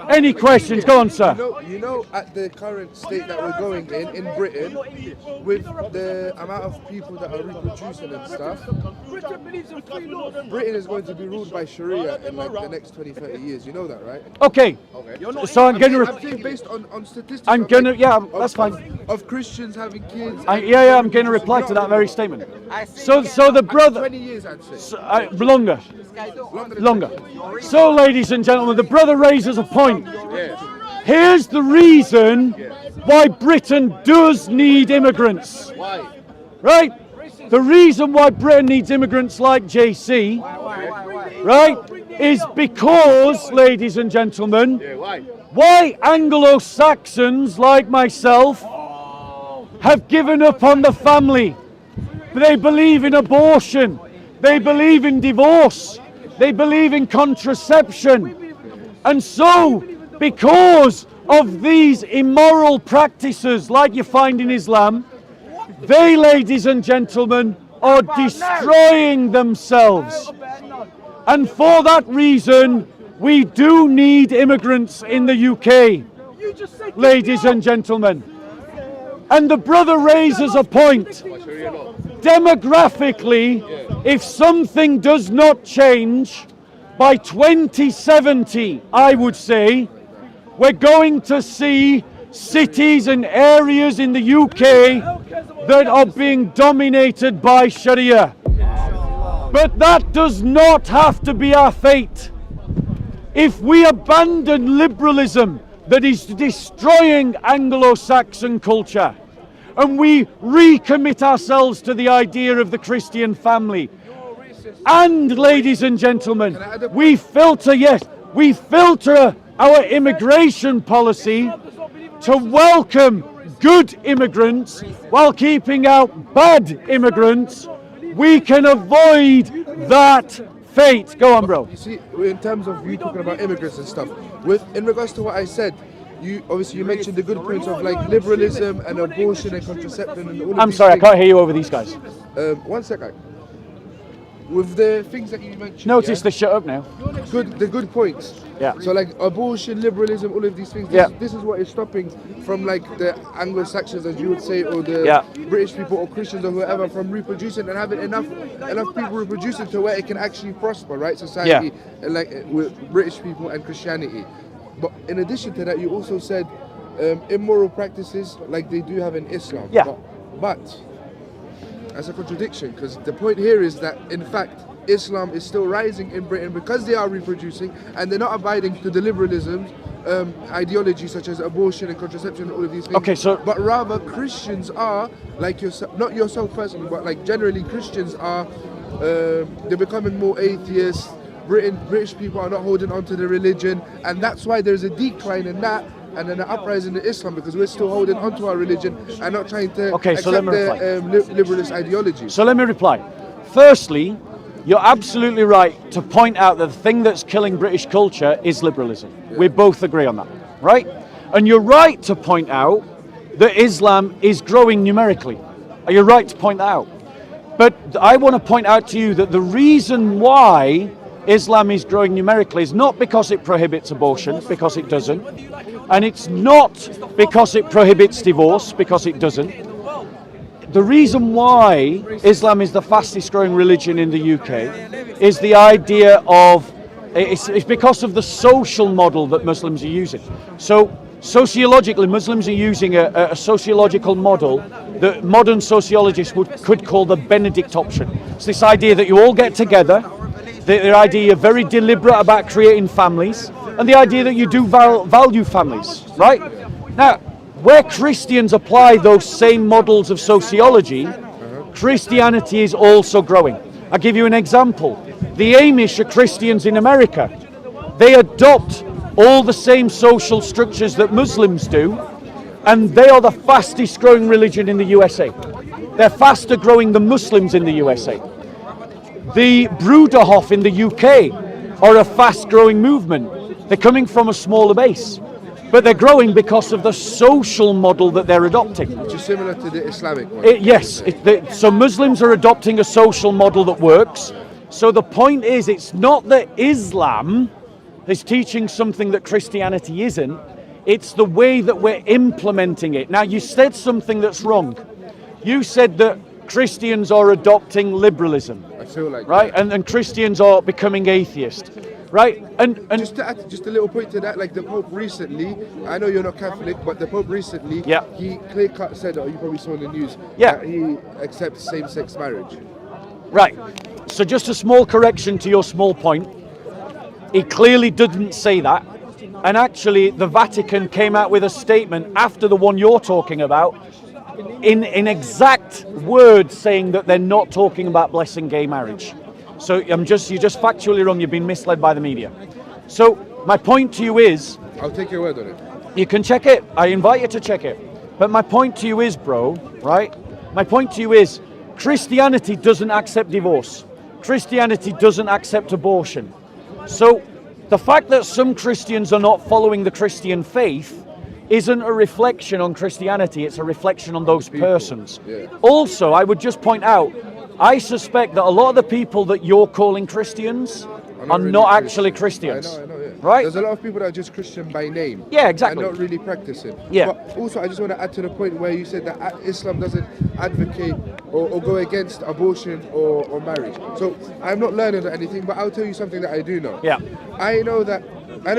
Any questions? Go on, sir. At the current state that we're going in Britain, with the amount of people that are reproducing and stuff, Britain is going to be ruled by Sharia in like the next 20, 30 years. You know that, right? Okay. So I'm going to. I'm saying based on statistics. I'm going to. Yeah, that's fine. Of Christians having kids. Yeah, I'm going to reply to that very statement. So the brother. 20 years, I'd say. So, longer. So, ladies and gentlemen, the brother raises a point. Here's the reason why Britain does need immigrants. Why? Right? The reason why Britain needs immigrants like JC, right, is because, ladies and gentlemen, why Anglo-Saxons like myself have given up on the family. They believe in abortion. They believe in divorce. They believe in contraception. And so, because of these immoral practices like you find in Islam, they, ladies and gentlemen, are destroying themselves. And for that reason, we do need immigrants in the UK, ladies and gentlemen. And the brother raises a point. Demographically, if something does not change, by 2070, I would say, we're going to see cities and areas in the UK that are being dominated by Sharia. But that does not have to be our fate. If we abandon liberalism that is destroying Anglo-Saxon culture, and we recommit ourselves to the idea of the Christian family, and, ladies and gentlemen, we filter our immigration policy to welcome good immigrants while keeping out bad immigrants, we can avoid that fate. Go on, bro. You see, in terms of you talking about immigrants and stuff, in regards to what I said, you mentioned the good points of like liberalism and abortion and contraception and all of I'm these sorry, things. I can't hear you over these guys. 1 second. With the things that you mentioned, Notice they shut up now. the good points. Yeah. So like abortion, liberalism, all of these things. This is what is stopping from like the Anglo-Saxons, as you would say, or the British people or Christians or whoever from reproducing and having enough people reproducing to where it can actually prosper, right? Society, like with British people and Christianity. But in addition to that, you also said immoral practices like they do have in Islam. Yeah. But that's a contradiction, because the point here is that in fact Islam is still rising in Britain because they are reproducing and they're not abiding to the liberalism ideology such as abortion and contraception and all of these things. Okay, so but rather Christians are like yourself, not yourself personally, but like generally Christians are they're becoming more atheists. British people are not holding on to the religion, and that's why there's a decline in that and then an uprising in Islam, because we're still holding on to our religion and not trying to accept the liberalist ideology. So let me reply. Firstly, you're absolutely right to point out that the thing that's killing British culture is liberalism. Yeah. We both agree on that, right? And you're right to point out that Islam is growing numerically. You're right to point that out. But I want to point out to you that the reason why Islam is growing numerically is not because it prohibits abortion, because it doesn't. And it's not because it prohibits divorce, because it doesn't. The reason why Islam is the fastest growing religion in the UK is the idea of, it's because of the social model that Muslims are using. So sociologically, Muslims are using a sociological model that modern sociologists could call the Benedict option. It's this idea that you all get together, the idea you're very deliberate about creating families, and the idea that you do value families, right? Now, where Christians apply those same models of sociology, Christianity is also growing. I'll give you an example. The Amish are Christians in America. They adopt all the same social structures that Muslims do, and they are the fastest growing religion in the USA. They're faster growing than Muslims in the USA. The Bruderhof in the UK are a fast growing movement. They're coming from a smaller base, but they're growing because of the social model that they're adopting. Which is similar to the Islamic one. Yes, so Muslims are adopting a social model that works. So the point is, it's not that Islam is teaching something that Christianity isn't. It's the way that we're implementing it. Now, you said something that's wrong. You said that Christians are adopting liberalism. I feel like right, that. and Christians are becoming atheist, right? And just to add just a little point to that, like the Pope recently, I know you're not Catholic, but the Pope recently, he clear cut said, you probably saw in the news, that he accepts same-sex marriage. Right. So just a small correction to your small point. He clearly didn't say that. And actually, the Vatican came out with a statement after the one you're talking about, in exact words saying that they're not talking about blessing gay marriage. So you're just factually wrong. You've been misled by the media. So my point to you is, I'll take your word on it. You can check it. I invite you to check it. But my point to you is, bro, right? My point to you is, Christianity doesn't accept divorce. Christianity doesn't accept abortion. So the fact that some Christians are not following the Christian faith isn't a reflection on Christianity, it's a reflection on those persons. Yeah. Also, I would just point out, I suspect that a lot of the people that you're calling Christians are really not actually Christians. I know, yeah. Right? There's a lot of people that are just Christian by name. Yeah, exactly. And not really practicing. Yeah. But also, I just want to add to the point where you said that Islam doesn't advocate or go against abortion or marriage. So I'm not learning anything, but I'll tell you something that I do know. Yeah. I know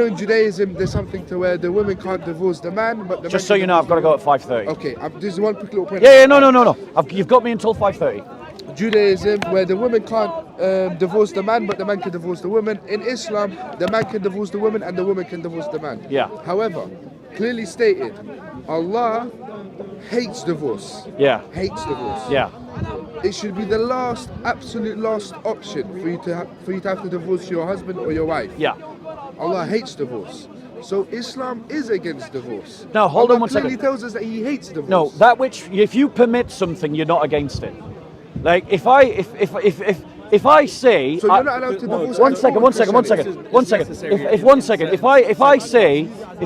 in Judaism there's something to where the woman can't divorce the man, but the Just man so you know, I've got to go at 5:30. Okay, this is one quick little point. Yeah, no. You've got me until 5:30. Judaism, where the woman can't divorce the man, but the man can divorce the woman. In Islam, the man can divorce the woman and the woman can divorce the man. Yeah. However, clearly stated, Allah hates divorce. Yeah. Hates divorce. Yeah. It should be the absolute last option for you to have to divorce your husband or your wife. Yeah. Allah hates divorce. So Islam is against divorce. Now, hold on one clearly second. tells us that He hates divorce. No, if you permit something, you're not against it. Like if I say, so you're not allowed to divorce. One second. If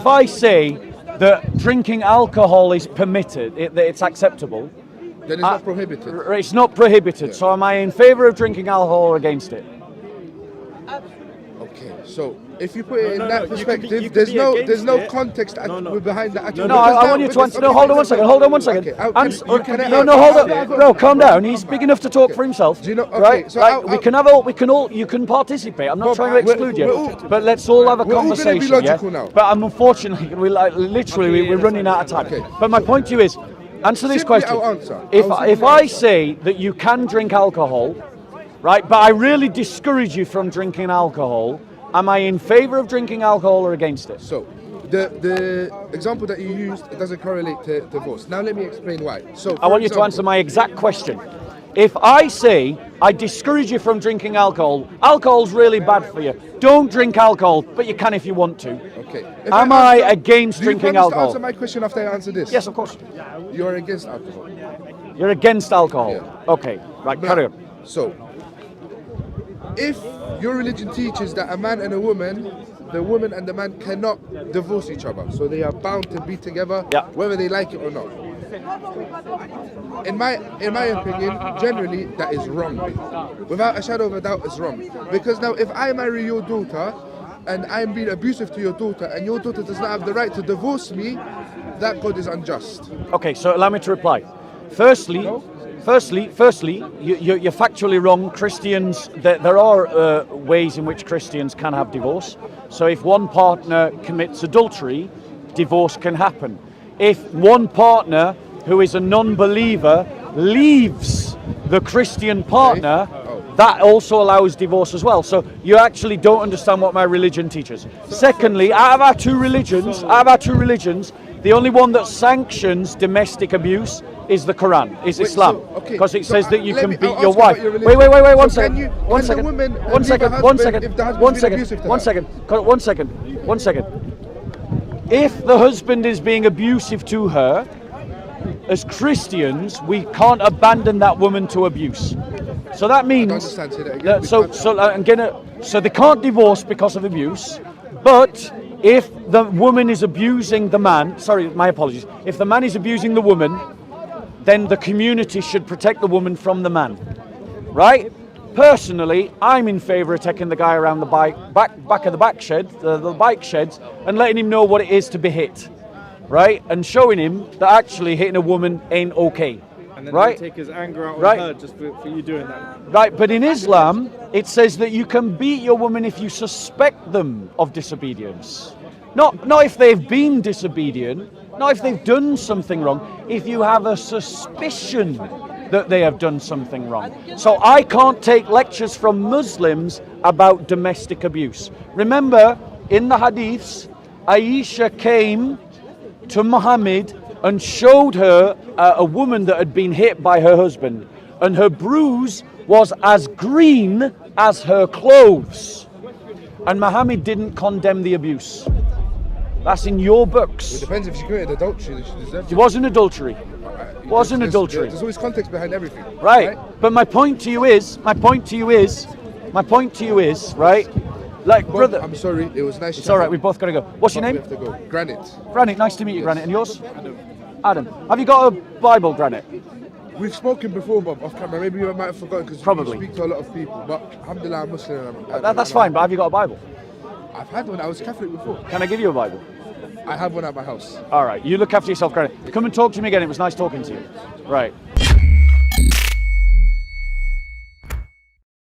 I say that drinking alcohol is permitted, that it's acceptable, then it's not prohibited. It's not prohibited. Yeah. So am I in favour of drinking alcohol or against it? Okay, so if you put it in that perspective, there's no context behind that. No, I want you to answer. No, hold on one second. Okay, No, hold on, bro. Calm down. He's big enough to talk for himself. Do you know? Okay, right? So We can all. You can participate. I'm not trying to exclude you, but let's all have a conversation. We're all gonna be logical now. But unfortunately, we're running out of time. Okay. But my point to you is, answer this question. I'll answer. If I say that you can drink alcohol, right, but I really discourage you from drinking alcohol, am I in favour of drinking alcohol or against it? So, the example that you used, it doesn't correlate to divorce. Now let me explain why. So, I want you to answer my exact question. If I say I discourage you from drinking alcohol, alcohol's really bad for you. Don't drink alcohol, but you can if you want to. Okay. Am I against drinking alcohol? Answer my question after I answer this. Yes, of course. You're against alcohol. You're against alcohol. Yeah. Okay. Right. Carry on. So, if your religion teaches that a man and a woman, the woman and the man cannot divorce each other, so they are bound to be together, whether they like it or not. In my opinion, generally that is wrong. Without a shadow of a doubt, it's wrong. Because now, if I marry your daughter and I'm being abusive to your daughter, and your daughter does not have the right to divorce me, that God is unjust. Okay, so allow me to reply. Firstly, you're factually wrong. Christians, there are ways in which Christians can have divorce. So if one partner commits adultery, divorce can happen. If one partner who is a non-believer leaves the Christian partner, that also allows divorce as well. So you actually don't understand what my religion teaches. Secondly, out of our two religions, the only one that sanctions domestic abuse is the Quran, is Islam, because it says that you can beat your wife. Wait, one second. If the husband is being abusive to her, as Christians, we can't abandon that woman to abuse. So that means so they can't divorce because of abuse, but if the woman is abusing the man, if the man is abusing the woman, then the community should protect the woman from the man. Right? Personally, I'm in favour of taking the guy around the back of the bike sheds, and letting him know what it is to be hit, right? And showing him that actually hitting a woman ain't okay. And then right? take his anger out on Right. her just for you doing that. Right, but in Islam, it says that you can beat your woman if you suspect them of disobedience. Not if they've been disobedient, not if they've done something wrong, if you have a suspicion that they have done something wrong. So I can't take lectures from Muslims about domestic abuse. Remember, in the hadiths, Aisha came to Muhammad and showed her a woman that had been hit by her husband, and her bruise was as green as her clothes. And Muhammad didn't condemn the abuse. That's in your books. It depends if she committed adultery. She deserves It wasn't adultery. Wasn't There's adultery. There's always context behind everything. Right. But my point to you is, right? Like, Bob, brother. I'm sorry, it was nice. It's all right. We both got to go. What's your We name? have to go. Granite. Granite. Nice to meet you, Granite. And yours? Adam. Have you got a Bible, Granite? We've spoken before, Bob, off camera. Maybe you might have forgotten because Probably. you speak to a lot of people. But alhamdulillah, I'm Muslim. That's fine. But have you got a Bible? I've had one. I was Catholic before. Can I give you a Bible? I have one at my house. All right. You look after yourself, Granite. Come and talk to me again. It was nice talking to you. Right.